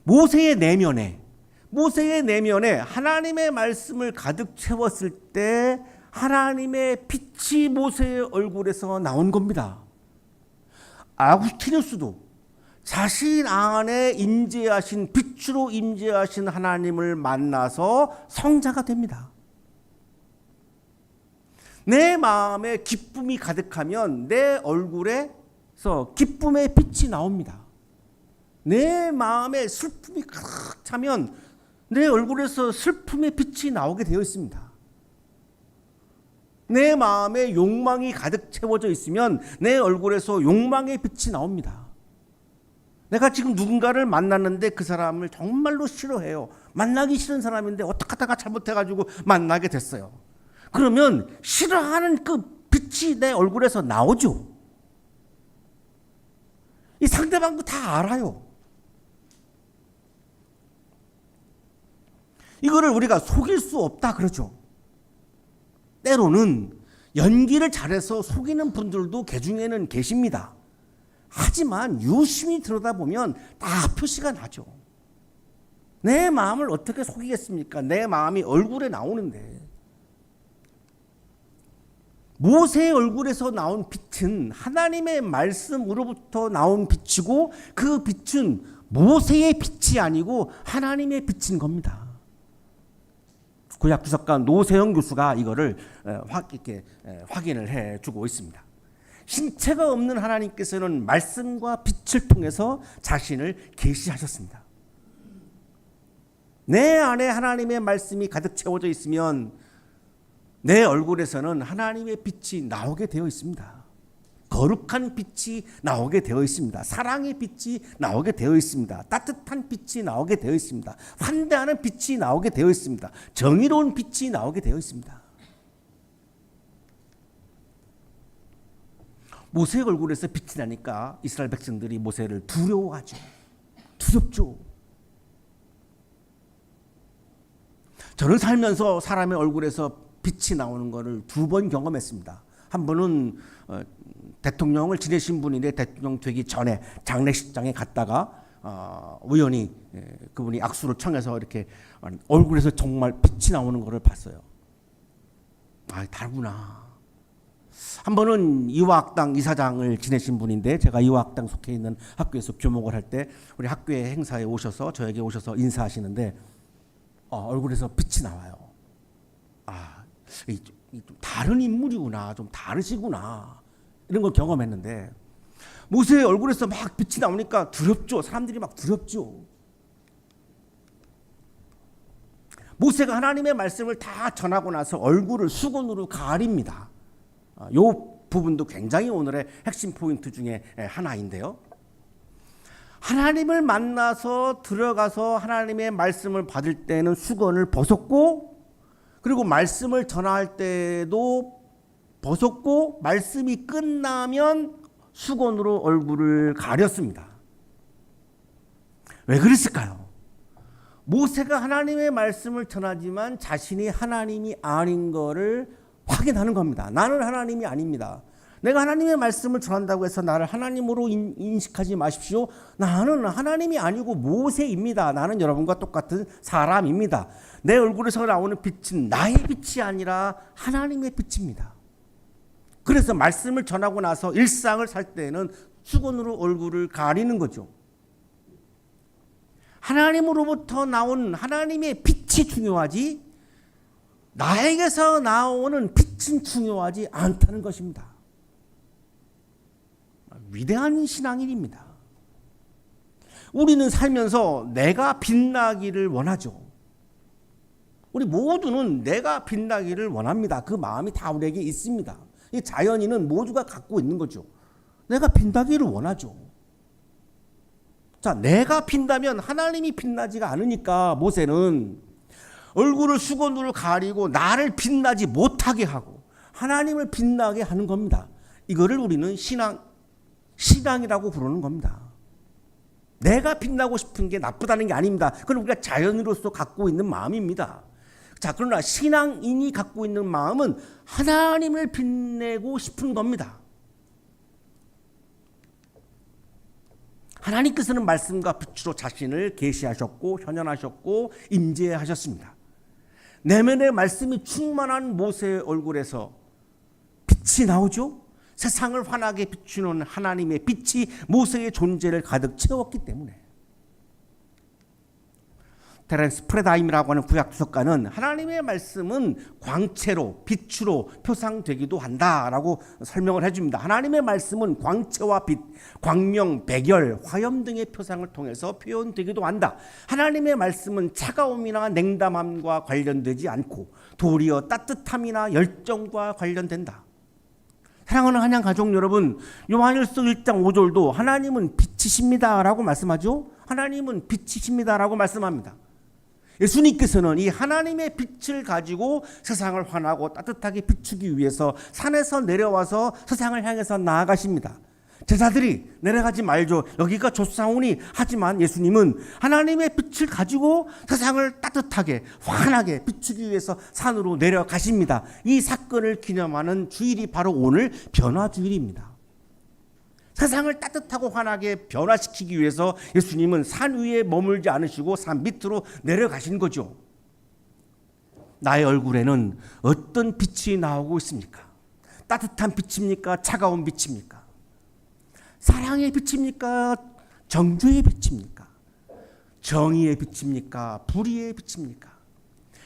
모세의 내면에 하나님의 말씀을 가득 채웠을 때 하나님의 빛이 모세의 얼굴에서 나온 겁니다. 아구스티누스도 자신 안에 임재하신 빛으로 임재하신 하나님을 만나서 성자가 됩니다. 내 마음에 기쁨이 가득하면 내 얼굴에서 기쁨의 빛이 나옵니다. 내 마음에 슬픔이 가득 차면 내 얼굴에서 슬픔의 빛이 나오게 되어 있습니다. 내 마음에 욕망이 가득 채워져 있으면 내 얼굴에서 욕망의 빛이 나옵니다. 내가 지금 누군가를 만났는데 그 사람을 정말로 싫어해요. 만나기 싫은 사람인데 어떻게 하다가 잘못해가지고 만나게 됐어요. 그러면 싫어하는 그 빛이 내 얼굴에서 나오죠. 이 상대방도 다 알아요. 이거를 우리가 속일 수 없다 그러죠. 때로는 연기를 잘해서 속이는 분들도 개중에는 계십니다. 하지만 유심히 들여다보면 다 표시가 나죠. 내 마음을 어떻게 속이겠습니까? 내 마음이 얼굴에 나오는데. 모세의 얼굴에서 나온 빛은 하나님의 말씀으로부터 나온 빛이고, 그 빛은 모세의 빛이 아니고 하나님의 빛인 겁니다. 구약 주석가 노세영 교수가 이거를 이렇게 확인을 해주고 있습니다. 신체가 없는 하나님께서는 말씀과 빛을 통해서 자신을 계시하셨습니다. 내 안에 하나님의 말씀이 가득 채워져 있으면 내 얼굴에서는 하나님의 빛이 나오게 되어 있습니다. 거룩한 빛이 나오게 되어 있습니다. 사랑의 빛이 나오게 되어 있습니다. 따뜻한 빛이 나오게 되어 있습니다. 환대하는 빛이 나오게 되어 있습니다. 정의로운 빛이 나오게 되어 있습니다. 모세의 얼굴에서 빛이 나니까 이스라엘 백성들이 모세를 두려워하죠. 두렵죠. 저는 살면서 사람의 얼굴에서 빛이 나오는 것을 2번 경험했습니다. 한 번은 대통령을 지내신 분인데 대통령 되기 전에 장례식장에 갔다가 우연히 그분이 악수를 청해서 이렇게 얼굴에서 정말 빛이 나오는 것을 봤어요. 아, 다르구나. 한 번은 이화학당 이사장을 지내신 분인데 제가 이화학당 속해 있는 학교에서 교목을 할 때 우리 학교의 행사에 오셔서 저에게 오셔서 인사하시는데 얼굴에서 빛이 나와요. 좀 다른 인물이구나, 좀 다르시구나 이런 걸 경험했는데 모세의 얼굴에서 막 빛이 나오니까 두렵죠. 사람들이 막 두렵죠. 모세가 하나님의 말씀을 다 전하고 나서 얼굴을 수건으로 가립니다. 이 부분도 굉장히 오늘의 핵심 포인트 중에 하나인데요. 하나님을 만나서 들어가서 하나님의 말씀을 받을 때는 수건을 벗었고, 그리고 말씀을 전할 때도 벗었고, 말씀이 끝나면 수건으로 얼굴을 가렸습니다. 왜 그랬을까요? 모세가 하나님의 말씀을 전하지만 자신이 하나님이 아닌 것을 확인하는 겁니다. 나는 하나님이 아닙니다. 내가 하나님의 말씀을 전한다고 해서 나를 하나님으로 인식하지 마십시오. 나는 하나님이 아니고 모세입니다. 나는 여러분과 똑같은 사람입니다. 내 얼굴에서 나오는 빛은 나의 빛이 아니라 하나님의 빛입니다. 그래서 말씀을 전하고 나서 일상을 살 때는 수건으로 얼굴을 가리는 거죠. 하나님으로부터 나온 하나님의 빛이 중요하지 나에게서 나오는 빛은 중요하지 않다는 것입니다. 위대한 신앙인입니다. 우리는 살면서 내가 빛나기를 원하죠. 우리 모두는 내가 빛나기를 원합니다. 그 마음이 다 우리에게 있습니다. 이 자연인은 모두가 갖고 있는 거죠. 내가 빛나기를 원하죠. 자, 내가 빛나면 하나님이 빛나지가 않으니까 모세는 얼굴을 수건으로 가리고 나를 빛나지 못하게 하고 하나님을 빛나게 하는 겁니다. 이거를 우리는 신앙이라고 부르는 겁니다. 내가 빛나고 싶은 게 나쁘다는 게 아닙니다. 그건 우리가 자연으로서 갖고 있는 마음입니다. 자, 그러나 신앙인이 갖고 있는 마음은 하나님을 빛내고 싶은 겁니다. 하나님께서는 말씀과 빛으로 자신을 계시하셨고 현현하셨고 임재하셨습니다. 내면의 말씀이 충만한 모세의 얼굴에서 빛이 나오죠. 세상을 환하게 비추는 하나님의 빛이 모세의 존재를 가득 채웠기 때문에. 테렌스 프레다임이라고 하는 구약 주석가는 하나님의 말씀은 광채로 빛으로 표상되기도 한다라고 설명을 해줍니다. 하나님의 말씀은 광채와 빛, 광명, 백열, 화염 등의 표상을 통해서 표현되기도 한다. 하나님의 말씀은 차가움이나 냉담함과 관련되지 않고 도리어 따뜻함이나 열정과 관련된다. 사랑하는 한양 가족 여러분, 요한일서 1장 5절도 하나님은 빛이십니다라고 말씀하죠. 하나님은 빛이십니다라고 말씀합니다. 예수님께서는 이 하나님의 빛을 가지고 세상을 환하고 따뜻하게 비추기 위해서 산에서 내려와서 세상을 향해서 나아가십니다. 제자들이 내려가지 말죠. 여기가 좁사오니 하지만 예수님은 하나님의 빛을 가지고 세상을 따뜻하게 환하게 비추기 위해서 산으로 내려가십니다. 이 사건을 기념하는 주일이 바로 오늘 변화주일입니다. 세상을 따뜻하고 환하게 변화시키기 위해서 예수님은 산 위에 머물지 않으시고 산 밑으로 내려가신 거죠. 나의 얼굴에는 어떤 빛이 나오고 있습니까? 따뜻한 빛입니까? 차가운 빛입니까? 사랑의 빛입니까? 정죄의 빛입니까? 정의의 빛입니까? 불의의 빛입니까?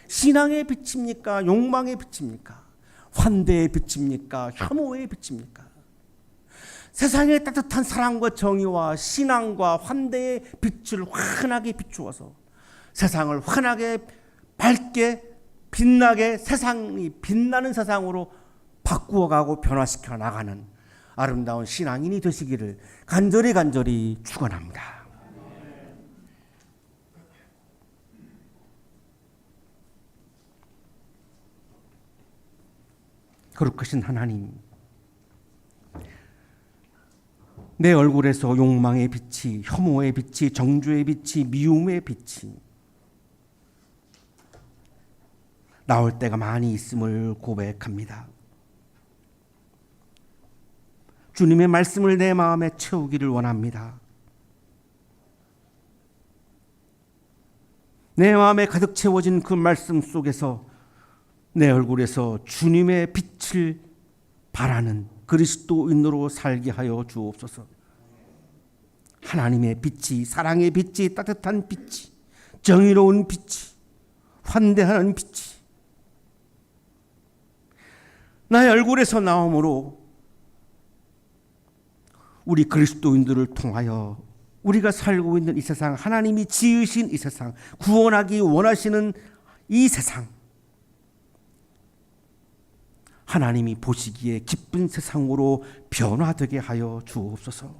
신앙의 빛입니까? 욕망의 빛입니까? 환대의 빛입니까? 혐오의 빛입니까? 세상의 따뜻한 사랑과 정의와 신앙과 환대의 빛을 환하게 비추어서 세상을 환하게 밝게 빛나게 세상이 빛나는 세상으로 바꾸어가고 변화시켜 나가는 아름다운 신앙인이 되시기를 간절히 축원합니다. 거룩하신 하나님, 내 얼굴에서 욕망의 빛이, 혐오의 빛이, 정죄의 빛이, 미움의 빛이 나올 때가 많이 있음을 고백합니다. 주님의 말씀을 내 마음에 채우기를 원합니다. 내 마음에 가득 채워진 그 말씀 속에서 내 얼굴에서 주님의 빛을 바라는 그리스도인으로 살게 하여 주옵소서. 하나님의 빛이, 사랑의 빛이, 따뜻한 빛이, 정의로운 빛이, 환대하는 빛이 나의 얼굴에서 나오므로 우리 그리스도인들을 통하여 우리가 살고 있는 이 세상, 하나님이 지으신 이 세상, 구원하기 원하시는 이 세상, 하나님이 보시기에 기쁜 세상으로 변화되게 하여 주옵소서.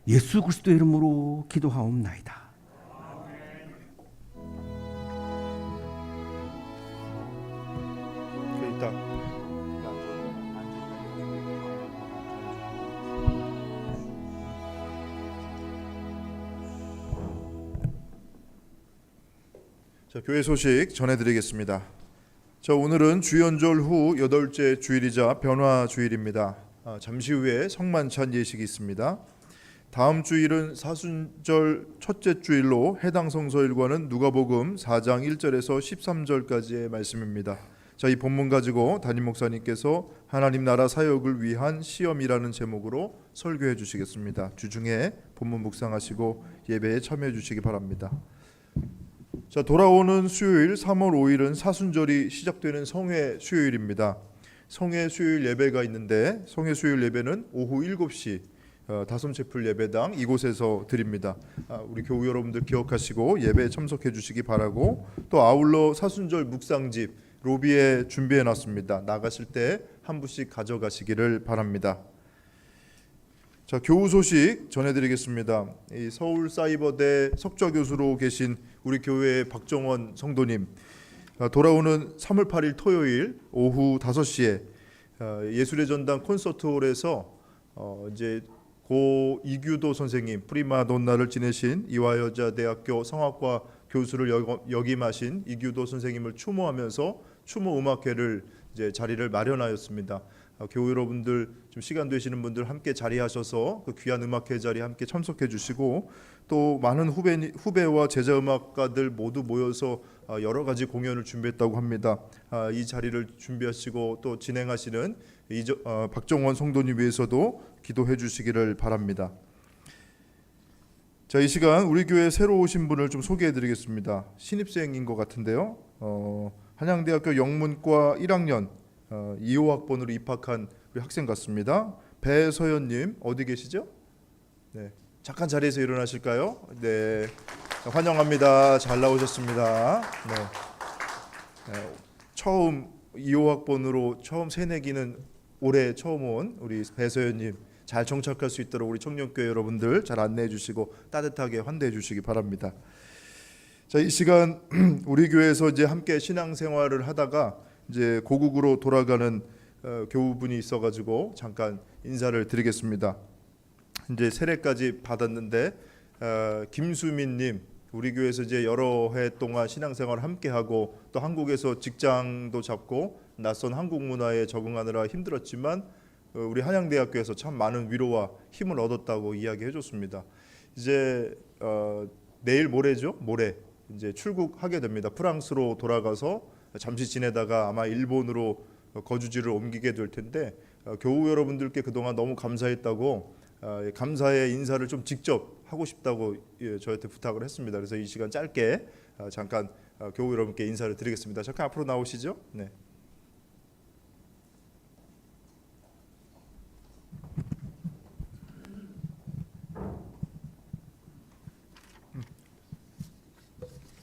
예수 그리스도의 이름으로 기도하옵나이다. 자, 교회 소식 전해드리겠습니다. 자, 오늘은 주연절 후 8째 주일이자 변화 주일입니다. 잠시 후에 성만찬 예식이 있습니다. 다음 주일은 사순절 첫째 주일로 해당 성서일과는 누가복음 4장 1절에서 13절까지의 말씀입니다. 자, 이 본문 가지고 담임 목사님께서 하나님 나라 사역을 위한 시험이라는 제목으로 설교해 주시겠습니다. 주중에 본문 묵상하시고 예배에 참여해 주시기 바랍니다. 자, 돌아오는 수요일 3월 5일은 사순절이 시작되는 성회 수요일입니다. 성회 수요일 예배가 있는데 성회 수요일 예배는 오후 7시 다솜채플 예배당 이곳에서 드립니다. 우리 교우 여러분들 기억하시고 예배에 참석해 주시기 바라고, 또 아울러 사순절 묵상집 로비에 준비해 놨습니다. 나가실 때 한 부씩 가져가시기를 바랍니다. 자, 교우 소식 전해드리겠습니다. 이 서울사이버대 석좌 교수로 계신 우리 교회의 박정원 성도님, 돌아오는 3월 8일 토요일 오후 5시에 예술의 전당 콘서트홀에서 이제 고 이규도 선생님 프리마돈나를 지내신 이화여자대학교 성악과 교수를 역임하신 이규도 선생님을 추모하면서 추모 음악회를 이제 자리를 마련하였습니다. 교우 여러분들 좀 시간 되시는 분들 함께 자리하셔서 그 귀한 음악회 자리에 함께 참석해 주시고, 또 많은 후배와 제자 음악가들 모두 모여서 여러 가지 공연을 준비했다고 합니다. 이 자리를 준비하시고 또 진행하시는 박정원 성도님 위해서도 기도해 주시기를 바랍니다. 자, 이 시간 우리 교회 새로 오신 분을 좀 소개해 드리겠습니다. 신입생인 것 같은데요. 한양대학교 영문과 1학년 2호학번으로 입학한 우리 학생 같습니다. 배서연님 어디 계시죠? 네, 잠깐 자리에서 일어나실까요? 네, 환영합니다. 잘 나오셨습니다. 네, 처음 2호학번으로 처음 새내기는 올해 처음 온 우리 배서연님 잘 정착할 수 있도록 우리 청년교회 여러분들 잘 안내해 주시고 따뜻하게 환대해 주시기 바랍니다. 자, 이 시간 우리 교회에서 이제 함께 신앙생활을 하다가 이제 고국으로 돌아가는 교우분이 있어가지고 잠깐 인사를 드리겠습니다. 이제 세례까지 받았는데 김수민님, 우리 교회에서 이제 여러 해 동안 신앙생활을 함께 하고 또 한국에서 직장도 잡고 낯선 한국 문화에 적응하느라 힘들었지만 우리 한양대학교에서 참 많은 위로와 힘을 얻었다고 이야기해줬습니다. 이제 내일 모레죠, 모레 이제 출국하게 됩니다. 프랑스로 돌아가서 잠시 지내다가 아마 일본으로 거주지를 옮기게 될 텐데, 교우 여러분들께 그동안 너무 감사했다고 감사의 인사를 좀 직접 하고 싶다고 저한테 부탁을 했습니다. 그래서 이 시간 짧게 잠깐 교우 여러분께 인사를 드리겠습니다. 잠깐 앞으로 나오시죠. 네.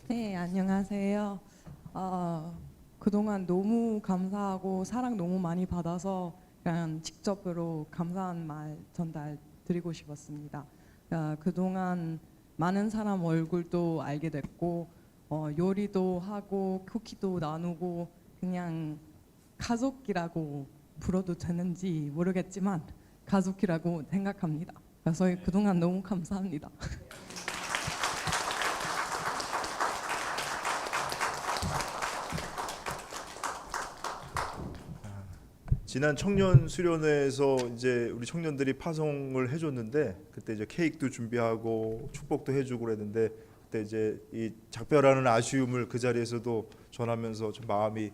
네, 안녕하세요. 그동안 너무 감사하고 사랑 너무 많이 받아서 그냥 직접으로 감사한 말 전달 드리고 싶었습니다. 그동안 많은 사람 얼굴도 알게 됐고 요리도 하고 쿠키도 나누고 그냥 가족이라고 불러도 되는지 모르겠지만 가족이라고 생각합니다. 그래서 그동안 너무 감사합니다. 지난 청년 수련회에서 이제 우리 청년들이 파송을 해줬는데 그때 이제 케이크도 준비하고 축복도 해주고 그랬는데 그때 이제 이 작별하는 아쉬움을 그 자리에서도 전하면서 좀 마음이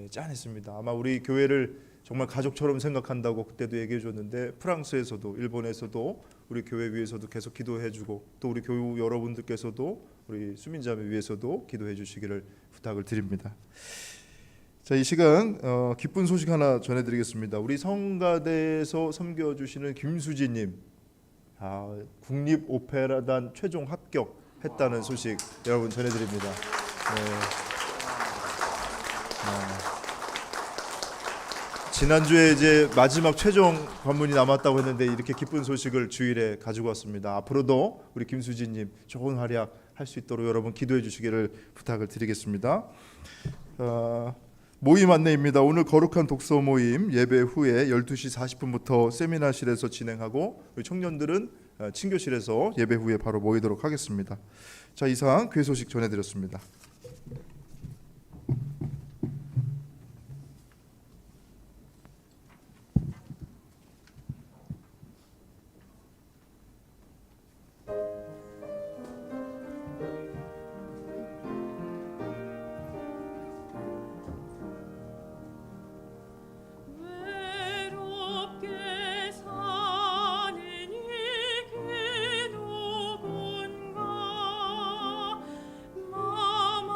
짠했습니다. 아마 우리 교회를 정말 가족처럼 생각한다고 그때도 얘기해 줬는데 프랑스에서도 일본에서도 우리 교회 위해서도 계속 기도해 주고 또 우리 교우 여러분들께서도 우리 수민자매 위해서도 기도해 주시기를 부탁을 드립니다. 자, 이 시간 기쁜 소식 하나 전해드리겠습니다. 우리 성가대에서 섬겨주시는 김수지님 국립 오페라단 최종 합격했다는 소식 여러분 전해드립니다. 지난주에 이제 마지막 최종 관문이 남았다고 했는데 이렇게 기쁜 소식을 주일에 가지고 왔습니다. 앞으로도 우리 김수지님 좋은 활약 할 수 있도록 여러분 기도해 주시기를 부탁을 드리겠습니다. 모임 안내입니다. 오늘 거룩한 독서 모임 예배 후에 12시 40분부터 세미나실에서 진행하고 우리 청년들은 친교실에서 예배 후에 바로 모이도록 하겠습니다. 자, 이상 교회 소식 전해드렸습니다. 외롭게 사는 이게 누군가 마음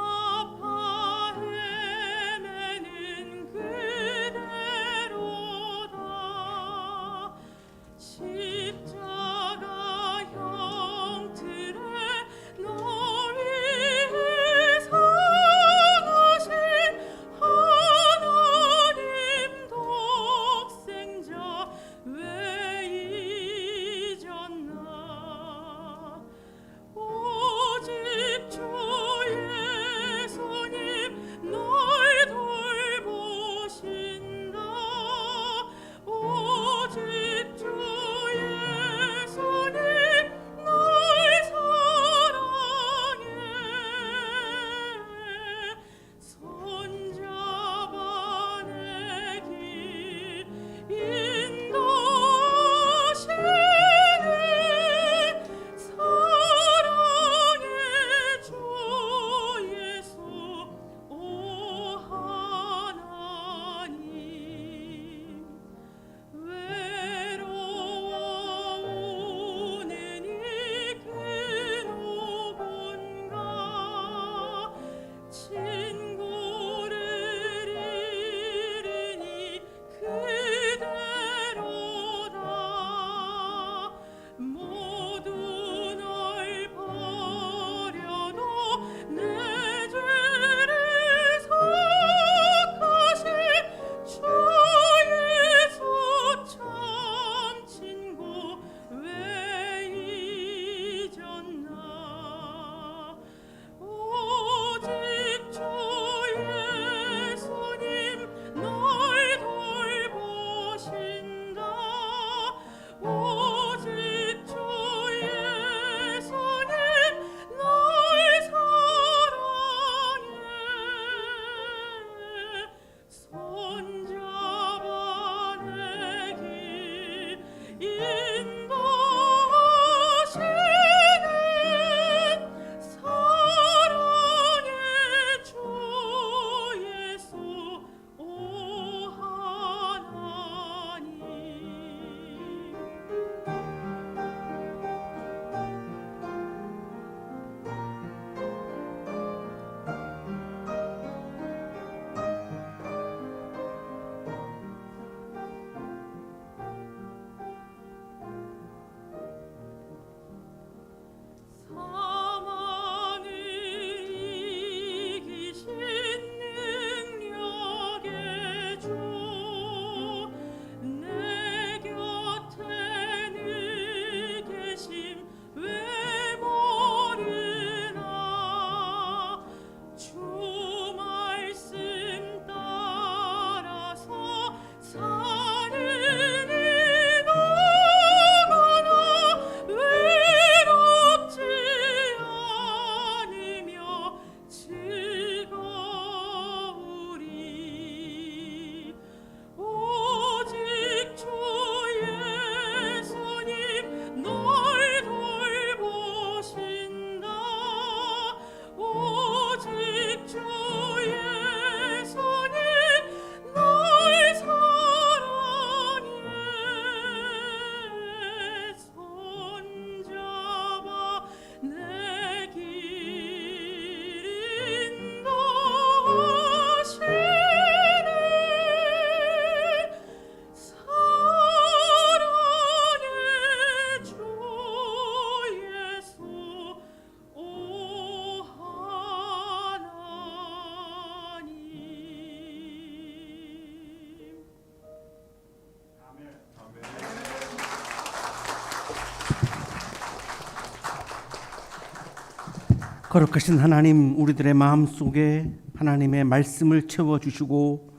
거룩하신 하나님, 우리들의 마음속에 하나님의 말씀을 채워주시고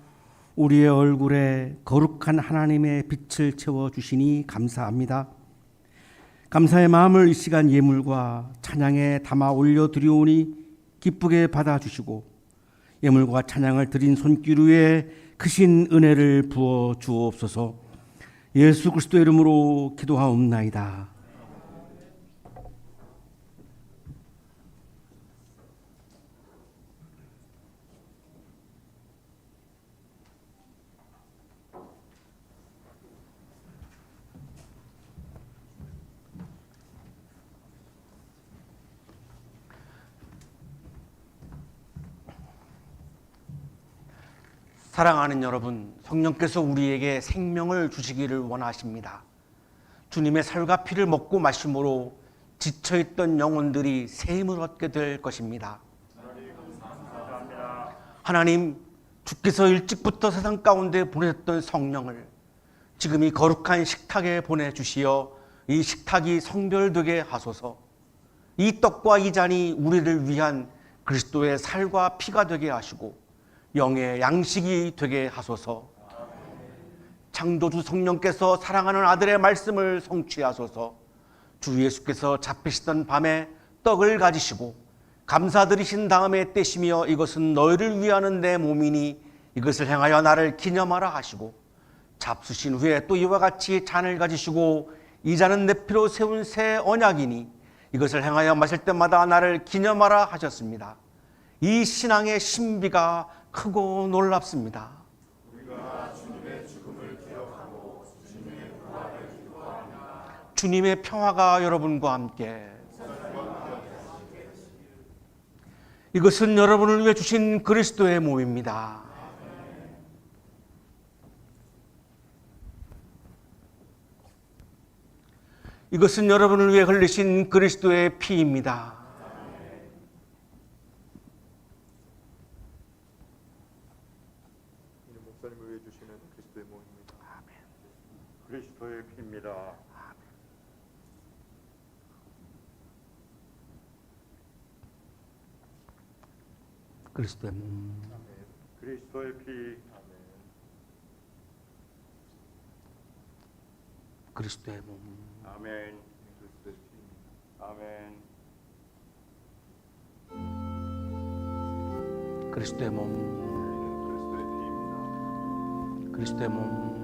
우리의 얼굴에 거룩한 하나님의 빛을 채워주시니 감사합니다. 감사의 마음을 이 시간 예물과 찬양에 담아 올려드리오니 기쁘게 받아주시고 예물과 찬양을 드린 손길 위에 크신 은혜를 부어 주옵소서. 예수 그리스도의 이름으로 기도하옵나이다. 사랑하는 여러분, 성령께서 우리에게 생명을 주시기를 원하십니다. 주님의 살과 피를 먹고 마심으로 지쳐있던 영혼들이 새 힘을 얻게 될 것입니다. 하나님, 주께서 일찍부터 세상 가운데 보내셨던 성령을 지금 이 거룩한 식탁에 보내주시어 이 식탁이 성별되게 하소서. 이 떡과 이 잔이 우리를 위한 그리스도의 살과 피가 되게 하시고 영의 양식이 되게 하소서. 창조주 성령께서 사랑하는 아들의 말씀을 성취하소서. 주 예수께서 잡히시던 밤에 떡을 가지시고 감사드리신 다음에 떼시며 이것은 너희를 위하는 내 몸이니 이것을 행하여 나를 기념하라 하시고 잡수신 후에 또 이와 같이 잔을 가지시고 이 잔은 내 피로 세운 새 언약이니 이것을 행하여 마실 때마다 나를 기념하라 하셨습니다. 이 신앙의 신비가 크고 놀랍습니다. 우리가 주님의 죽음을 기억하고 주님의 부활을 기도하며 주님의 평화가 여러분과 함께. 이것은 여러분을 위해 주신 그리스도의 몸입니다. 이것은 여러분을 위해 흘리신 그리스도의 피입니다. 목사님을 위해 주시는 그리스도의 몸입니다. 아멘. 그리스도의 피입니다. 아멘. 그리스도의 몸. 아멘. 그리스도의 피. 아멘. 그리스도의 몸. 아멘. 그리스도의 피입니다. 아멘. 그리스도의 몸. 그리스도의 몸.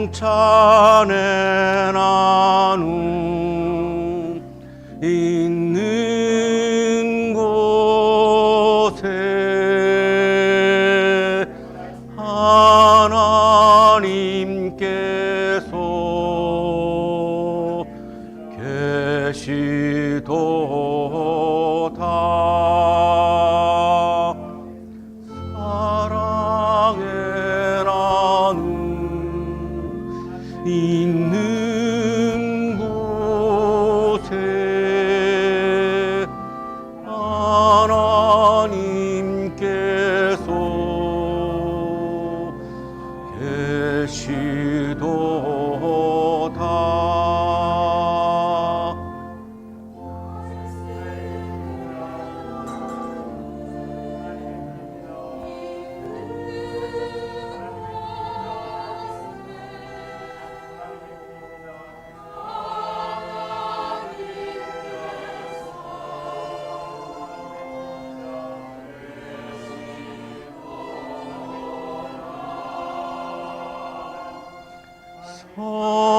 성찬에 나눔 있는 곳에 하나님께서 계시도다. 있는 곳에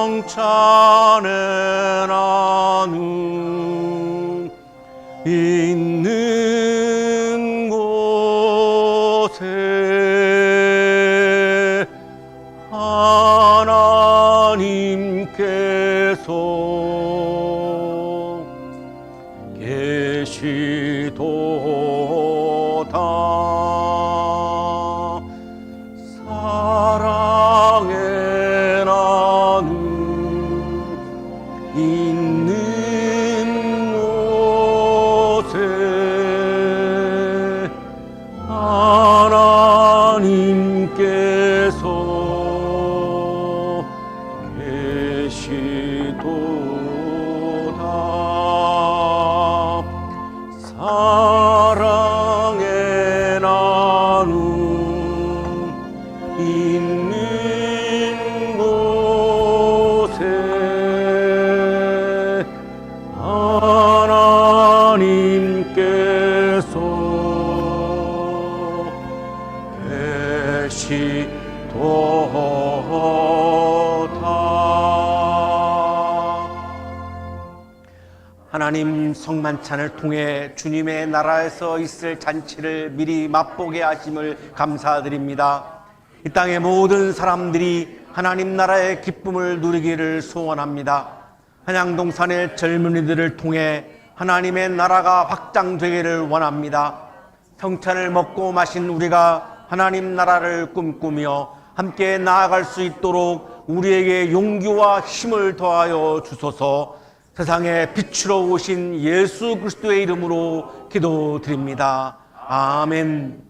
성찬의 나눔 있는 곳에 하나님께서 계시도다. 사랑의 나눔 있는 곳에 하나님께서 계시도다. 사랑의 나눔 있는 곳에 하나님께서 계시도다. 하나님 성만찬을 통해 주님의 나라에서 있을 잔치를 미리 맛보게 하심을 감사드립니다. 이 땅의 모든 사람들이 하나님 나라의 기쁨을 누리기를 소원합니다. 한양동산의 젊은이들을 통해 하나님의 나라가 확장되기를 원합니다. 성찬을 먹고 마신 우리가 하나님 나라를 꿈꾸며 함께 나아갈 수 있도록 우리에게 용기와 힘을 더하여 주소서. 세상에 빛으로 오신 예수 그리스도의 이름으로 기도드립니다. 아멘.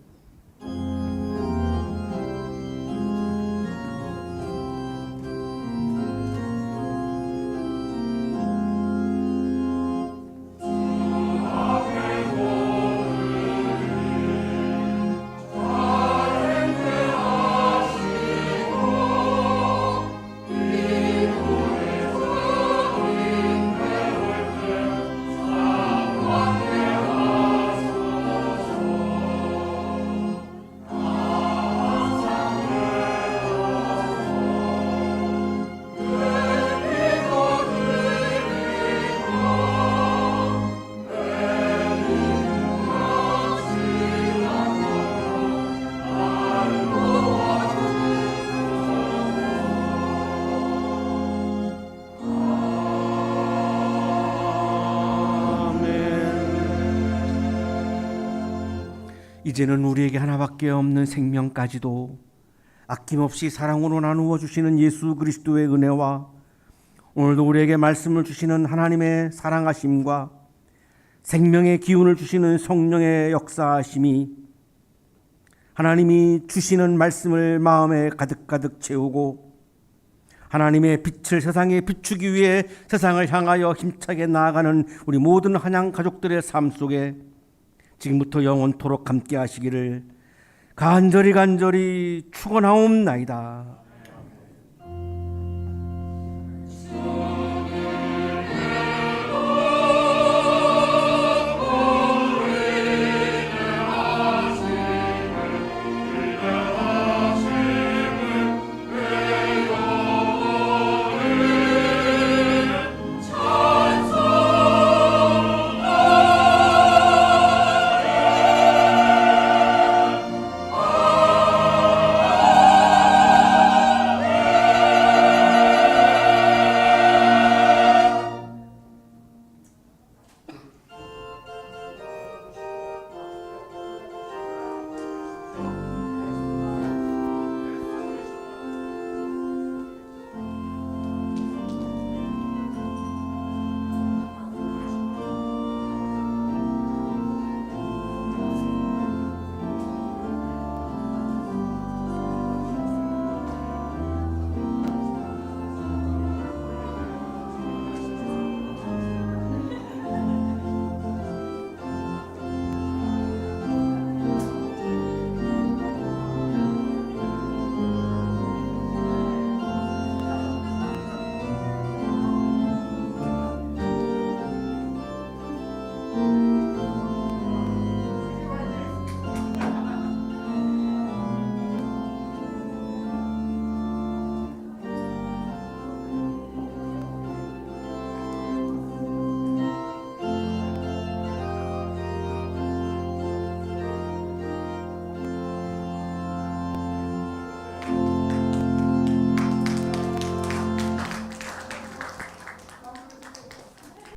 이제는 우리에게 하나밖에 없는 생명까지도 아낌없이 사랑으로 나누어 주시는 예수 그리스도의 은혜와 오늘도 우리에게 말씀을 주시는 하나님의 사랑하심과 생명의 기운을 주시는 성령의 역사하심이 하나님이 주시는 말씀을 마음에 가득가득 채우고 하나님의 빛을 세상에 비추기 위해 세상을 향하여 힘차게 나아가는 우리 모든 한양 가족들의 삶 속에 지금부터 영원토록 함께 하시기를 간절히 축원하옵나이다.